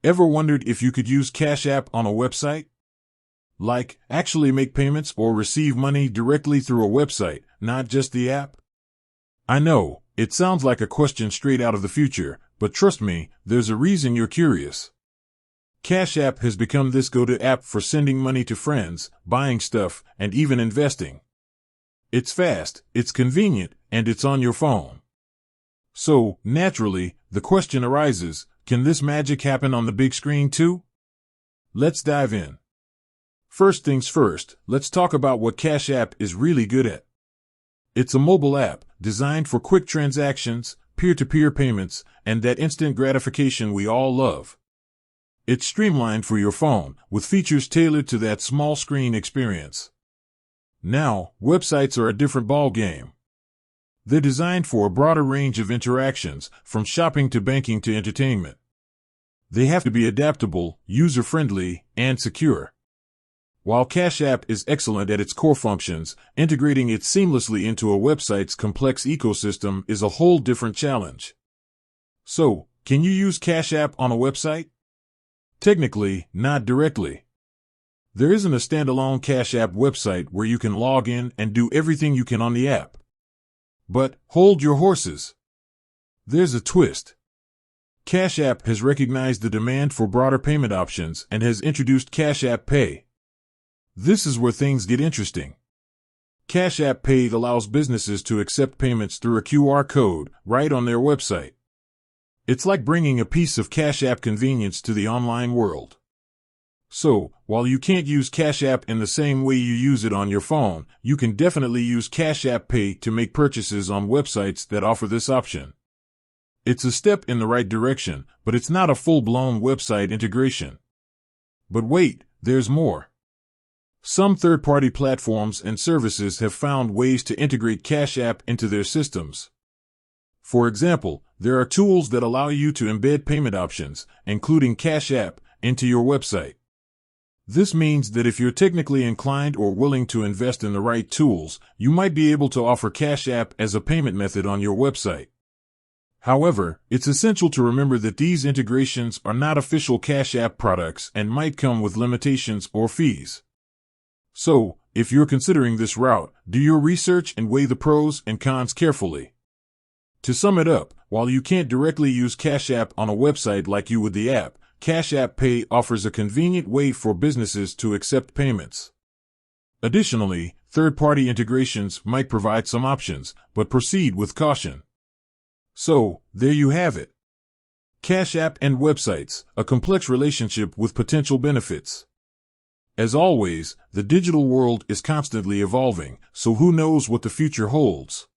Ever wondered if you could use Cash App on a website? Like, actually make payments or receive money directly through a website, not just the app? I know, it sounds like a question straight out of the future, but trust me, there's a reason you're curious. Cash App has become this go-to app for sending money to friends, buying stuff, and even investing. It's fast, it's convenient, and it's on your phone. So, naturally, the question arises, can this magic happen on the big screen too? Let's dive in. First things first, let's talk about what Cash App is really good at. It's a mobile app designed for quick transactions, peer-to-peer payments, and that instant gratification we all love. It's streamlined for your phone, with features tailored to that small screen experience. Now, websites are a different ballgame. They're designed for a broader range of interactions, from shopping to banking to entertainment. They have to be adaptable, user-friendly, and secure. While Cash App is excellent at its core functions, integrating it seamlessly into a website's complex ecosystem is a whole different challenge. So, can you use Cash App on a website? Technically, not directly. There isn't a standalone Cash App website where you can log in and do everything you can on the app. But, hold your horses. There's a twist. Cash App has recognized the demand for broader payment options and has introduced Cash App Pay. This is where things get interesting. Cash App Pay allows businesses to accept payments through a QR code right on their website. It's like bringing a piece of Cash App convenience to the online world. So, while you can't use Cash App in the same way you use it on your phone, you can definitely use Cash App Pay to make purchases on websites that offer this option. It's a step in the right direction, but it's not a full-blown website integration. But wait, there's more. Some third-party platforms and services have found ways to integrate Cash App into their systems. For example, there are tools that allow you to embed payment options, including Cash App, into your website. This means that if you're technically inclined or willing to invest in the right tools, you might be able to offer Cash App as a payment method on your website. However, it's essential to remember that these integrations are not official Cash App products and might come with limitations or fees. So, if you're considering this route, do your research and weigh the pros and cons carefully. To sum it up, while you can't directly use Cash App on a website like you would the app, Cash App Pay offers a convenient way for businesses to accept payments. Additionally, third-party integrations might provide some options, but proceed with caution. So, there you have it. Cash App and websites, a complex relationship with potential benefits. As always, the digital world is constantly evolving, so who knows what the future holds.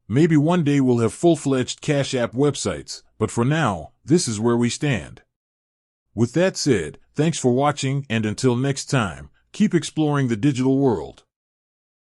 Maybe one day we'll have full-fledged Cash App websites, but for now, this is where we stand. With that said, thanks for watching, and until next time, keep exploring the digital world.